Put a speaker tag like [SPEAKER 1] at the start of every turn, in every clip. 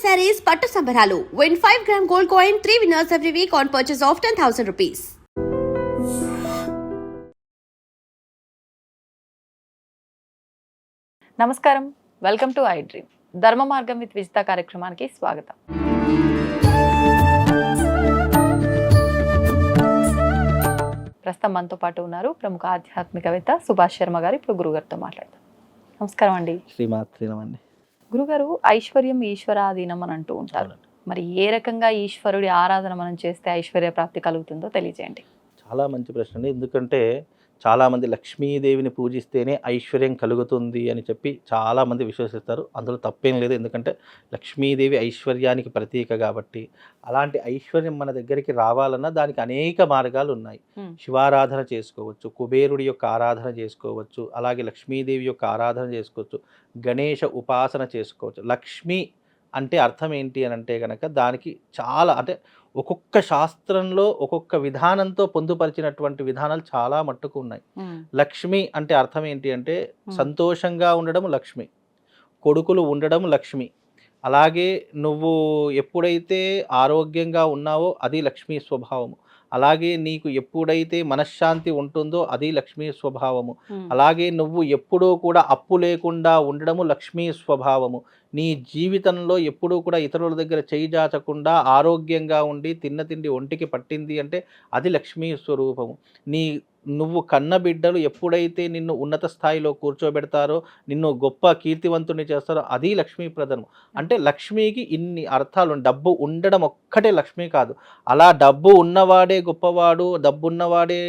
[SPEAKER 1] sarees పట్టు సంబరాలు. Win 5 gram gold coin, 3 winners every week on purchase of 10,000 rupees.
[SPEAKER 2] నమస్కారం, welcome to I dream. ధర్మ మార్గం with Vijitha కార్యక్రమానికి స్వాగతం. ప్రస్తుతం మనతో పాటు ఉన్నారు ప్రముఖ ఆధ్యాత్మికవేత్త సుభాష్ శర్మ గారు. ఇప్పుడు గురుగారితో మాట్లాడతాం. నమస్కారం అండి.
[SPEAKER 3] శ్రీమాత్రినమండి.
[SPEAKER 2] గురుగారు, ఐశ్వర్యం ఈశ్వరాధీనం అని అంటూ ఉంటారు. మరి ఏ రకంగా ఈశ్వరుడి ఆరాధన మనం చేస్తే ఐశ్వర్య ప్రాప్తి కలుగుతుందో తెలియజేయండి.
[SPEAKER 3] చాలా మంచి ప్రశ్న అండి. ఎందుకంటే చాలామంది లక్ష్మీదేవిని పూజిస్తేనే ఐశ్వర్యం కలుగుతుంది అని చెప్పి చాలామంది విశ్వసిస్తారు. అందులో తప్పేం లేదు. ఎందుకంటే లక్ష్మీదేవి ఐశ్వర్యానికి ప్రతీక కాబట్టి. అలాంటి ఐశ్వర్యం మన దగ్గరికి రావాలన్నా దానికి అనేక మార్గాలు ఉన్నాయి. శివారాధన చేసుకోవచ్చు, కుబేరుడి యొక్క ఆరాధన చేసుకోవచ్చు, అలాగే లక్ష్మీదేవి యొక్క ఆరాధన చేసుకోవచ్చు, గణేష ఉపాసన చేసుకోవచ్చు. లక్ష్మి అంటే అర్థం ఏంటి అని అంటే కనుక దానికి చాలా అంటే ఒక్కొక్క శాస్త్రంలో ఒక్కొక్క విధానంతో పొందుపరిచినటువంటి విధానాలు చాలా మట్టుకు ఉన్నాయి. లక్ష్మి అంటే అర్థం ఏంటి అంటే సంతోషంగా ఉండడం లక్ష్మి, కొడుకులు ఉండడం లక్ష్మి, అలాగే నువ్వు ఎప్పుడైతే ఆరోగ్యంగా ఉన్నావో అది లక్ష్మీ స్వభావము, అలాగే నీకు ఎప్పుడైతే మనశ్శాంతి ఉంటుందో అది లక్ష్మీ స్వభావము, అలాగే నువ్వు ఎప్పుడూ కూడా అప్పు లేకుండా ఉండడము లక్ష్మీ స్వభావము, నీ జీవితంలో ఎప్పుడూ కూడా ఇతరుల దగ్గర చేయి జాచకుండా ఆరోగ్యంగా ఉండి తిన్న తిండి ఒంటికి పట్టింది అంటే అది లక్ష్మీ స్వరూపము. నువ్వు కన్న బిడ్డలు ఎప్పుడైతే నిన్ను ఉన్నత స్థాయిలో కూర్చోబెడతారో, నిన్ను గొప్ప కీర్తివంతుని చేస్తారో అది లక్ష్మీప్రదము. అంటే లక్ష్మీకి ఇన్ని అర్థాలు. డబ్బు ఉండడం ఒక్కటే లక్ష్మీ కాదు. అలా డబ్బు ఉన్నవాడే గొప్పవాడు, డబ్బు ఉన్నవాడే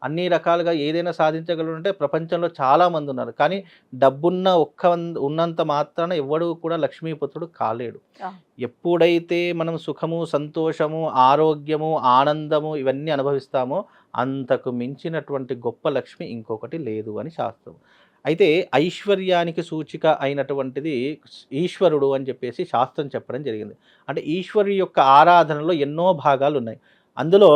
[SPEAKER 3] అన్ని రకాలుగా ఏదైనా సాధించగలడు అంటే ప్రపంచంలో చాలామంది ఉన్నారు. కానీ డబ్బున్న ఉన్నంత మాత్రాన ఎవడు కూడా లక్ష్మీపుత్రుడు కాలేడు. ఎప్పుడైతే మనం సుఖము, సంతోషము, ఆరోగ్యము, ఆనందము ఇవన్నీ అనుభవిస్తామో అంతకు మించినటువంటి గొప్ప లక్ష్మి ఇంకొకటి లేదు అని శాస్త్రం. అయితే ఐశ్వర్యానికి సూచిక అయినటువంటిది ఈశ్వరుడు అని చెప్పేసి శాస్త్రం చెప్పడం జరిగింది. అంటే ఈశ్వరుడి యొక్క ఆరాధనలో ఎన్నో భాగాలు ఉన్నాయి. అందులో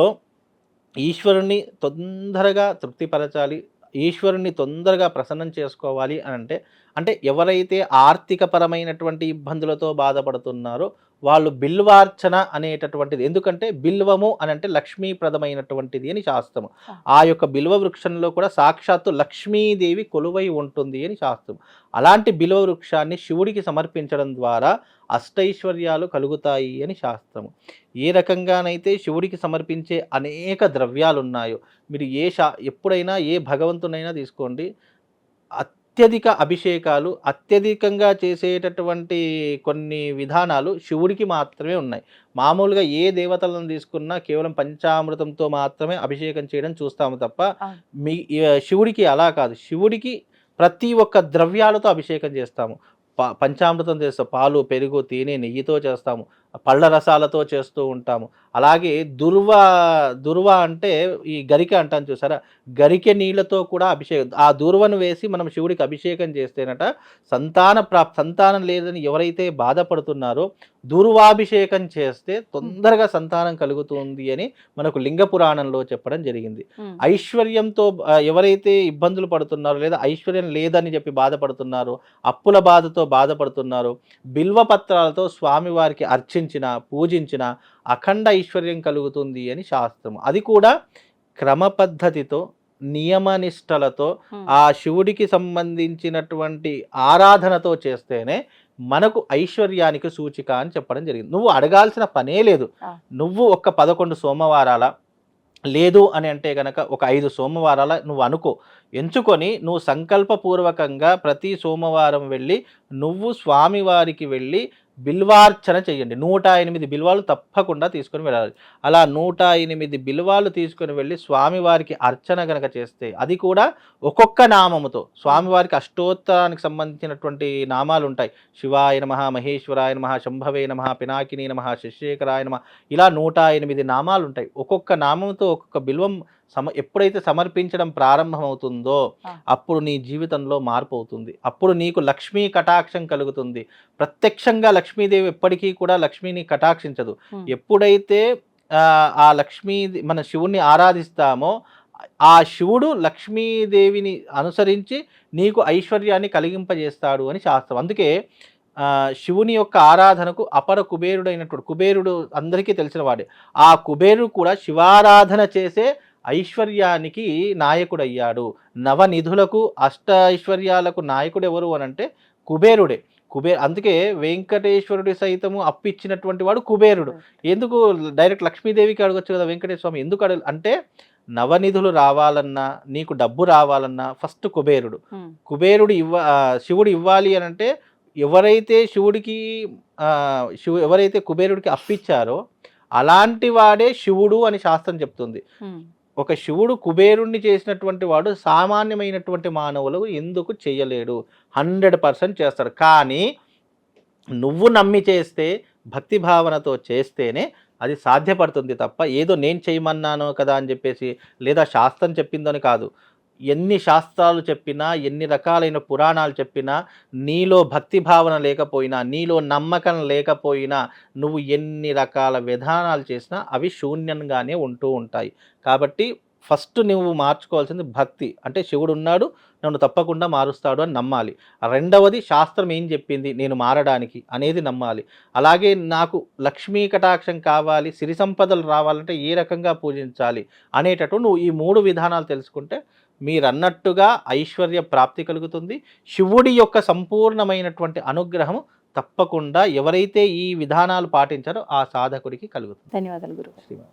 [SPEAKER 3] ఈశ్వరుణ్ణి తొందరగా తృప్తిపరచాలి, ఈశ్వరుణ్ణి తొందరగా ప్రసన్నం చేసుకోవాలి అని అంటే ఎవరైతే ఆర్థికపరమైనటువంటి ఇబ్బందులతో బాధపడుతున్నారో వాళ్ళు బిల్వార్చన అనేటటువంటిది. ఎందుకంటే బిల్వము అని అంటే లక్ష్మీప్రదమైనటువంటిది అని శాస్త్రం. ఆ యొక్క బిల్వ వృక్షంలో కూడా సాక్షాత్తు లక్ష్మీదేవి కొలువై ఉంటుంది అని శాస్త్రం. అలాంటి బిల్వ వృక్షాన్ని శివుడికి సమర్పించడం ద్వారా అష్టైశ్వర్యాలు కలుగుతాయి అని శాస్త్రము. ఏ రకంగానైతే శివుడికి సమర్పించే అనేక ద్రవ్యాలు ఉన్నాయో, మీరు ఎప్పుడైనా ఏ భగవంతునైనా తీసుకోండి, అత్యధిక అభిషేకాలు, అత్యధికంగా చేసేటటువంటి కొన్ని విధానాలు శివుడికి మాత్రమే ఉన్నాయి. మామూలుగా ఏ దేవతలను తీసుకున్నా కేవలం పంచామృతంతో మాత్రమే అభిషేకం చేయడం చూస్తాము తప్ప శివుడికి అలా కాదు. శివుడికి ప్రతి ఒక్క ద్రవ్యాలతో అభిషేకం చేస్తాము. పంచామృతం చేస్తాం, పాలు, పెరుగు, తేనె, నెయ్యితో చేస్తాము, పళ్ళ రసాలతో చేస్తూ ఉంటాము. అలాగే దుర్వ అంటే ఈ గరిక అంటాను చూసారా, గరికె నీళ్ళతో కూడా అభిషేకం. ఆ దుర్వను వేసి మనం శివుడికి అభిషేకం చేస్తేనట సంతానం లేదని ఎవరైతే బాధపడుతున్నారో దుర్వాభిషేకం చేస్తే తొందరగా సంతానం కలుగుతుంది అని మనకు లింగ పురాణంలో చెప్పడం జరిగింది. ఐశ్వర్యంతో ఎవరైతే ఇబ్బందులు పడుతున్నారో లేదా ఐశ్వర్యం లేదని చెప్పి బాధపడుతున్నారో, అప్పుల బాధతో బాధపడుతున్నారో, బిల్వపత్రాలతో స్వామివారికి అర్చించిన, పూజించిన అఖండ ఐశ్వర్యం కలుగుతుంది అని శాస్త్రం. అది కూడా క్రమ పద్ధతితో, నియమనిష్టలతో, ఆ శివుడికి సంబంధించినటువంటి ఆరాధనతో చేస్తేనే మనకు ఐశ్వర్యానికి సూచిక అని చెప్పడం జరిగింది. నువ్వు అడగాల్సిన పనే లేదు. నువ్వు ఒక 11 సోమవారాల లేదు అని అంటే కనుక ఒక 5 సోమవారాల నువ్వు ఎంచుకొని నువ్వు సంకల్పపూర్వకంగా ప్రతి సోమవారం వెళ్ళి నువ్వు స్వామివారికి వెళ్ళి బిల్వార్చన చెయ్యండి. 108 బిల్వాలు తప్పకుండా తీసుకొని వెళ్ళాలి. అలా 108 బిల్వాలు తీసుకొని వెళ్ళి స్వామివారికి అర్చన గనక చేస్తే, అది కూడా ఒక్కొక్క నామముతో, స్వామివారికి అష్టోత్తరానికి సంబంధించినటువంటి నామాలు ఉంటాయి. శివాయ నమః, మహేశ్వరాయ నమః, శంభవే నమః, పినాకిని నమః, శశేఖరాయ నమః, ఇలా 108 నామాలు ఉంటాయి. ఒక్కొక్క నామంతో ఒక్కొక్క బిల్వం ఎప్పుడైతే సమర్పించడం ప్రారంభమవుతుందో అప్పుడు నీ జీవితంలో మార్పు అవుతుంది. అప్పుడు నీకు లక్ష్మీ కటాక్షం కలుగుతుంది. ప్రత్యక్షంగా లక్ష్మీదేవి ఎప్పటికీ కూడా లక్ష్మీని కటాక్షించదు. ఎప్పుడైతే ఆ లక్ష్మీ మన శివుణ్ణి ఆరాధిస్తామో ఆ శివుడు లక్ష్మీదేవిని అనుసరించి నీకు ఐశ్వర్యాన్ని కలిగింపజేస్తాడు అని శాస్త్రం. అందుకే శివుని యొక్క ఆరాధనకు అపర కుబేరుడైనటువంటి కుబేరుడు అందరికీ తెలిసిన వాడే. ఆ కుబేరుడు కూడా శివారాధన చేసే ఐశ్వర్యానికి నాయకుడయ్యాడు. నవనిధులకు అష్ట ఐశ్వర్యాలకు నాయకుడు ఎవరు అనంటే కుబేరుడే. అందుకే వెంకటేశ్వరుడి సైతము అప్పిచ్చినటువంటి వాడు కుబేరుడు. ఎందుకు డైరెక్ట్ లక్ష్మీదేవికి అడగొచ్చు కదా వెంకటేశ్వర స్వామి ఎందుకు అంటే నవనిధులు రావాలన్నా నీకు డబ్బు రావాలన్నా ఫస్ట్ కుబేరుడు. కుబేరుడు శివుడు ఇవ్వాలి అని అంటే ఎవరైతే ఎవరైతే కుబేరుడికి అప్పిచ్చారో అలాంటి వాడే శివుడు అని శాస్త్రం చెప్తుంది. ఒక శివుడు కుబేరుణ్ణి చేసినటువంటి వాడు సామాన్యమైనటువంటి మానవులు ఎందుకు చేయలేడు? 100% చేస్తాడు. కానీ నువ్వు నమ్మి చేస్తే, భక్తి భావనతో చేస్తేనే అది సాధ్యపడుతుంది తప్ప ఏదో నేను చేయమన్నాను కదా అని చెప్పేసి, లేదా శాస్త్రం చెప్పిందని కాదు. ఎన్ని శాస్త్రాలు చెప్పినా, ఎన్ని రకాలైన పురాణాలు చెప్పినా, నీలో భక్తి భావన లేకపోయినా, నీలో నమ్మకం లేకపోయినా, నువ్వు ఎన్ని రకాల విధానాలు చేసినా అవి శూన్యంగానే ఉంటూ ఉంటాయి. కాబట్టి ఫస్ట్ నువ్వు మార్చుకోవాల్సింది భక్తి. అంటే శివుడు ఉన్నాడు, నన్ను తప్పకుండా మారుస్తాడు అని నమ్మాలి. రెండవది శాస్త్రం ఏం చెప్పింది నేను మారడానికి అనేది నమ్మాలి. అలాగే నాకు లక్ష్మీ కటాక్షం కావాలి, సిరి సంపదలు రావాలంటే ఏ రకంగా పూజించాలి అనేటట్టు నువ్వు ఈ 3 విధానాలు తెలుసుకుంటే మీరన్నట్టుగా ఐశ్వర్య ప్రాప్తి కలుగుతుంది. శివుడి యొక్క సంపూర్ణమైనటువంటి అనుగ్రహం తప్పకుండా ఎవరైతే ఈ విధానాలు పాటించారో ఆ సాధకుడికి కలుగుతుంది.
[SPEAKER 2] ధన్యవాదాలు గురుగారు.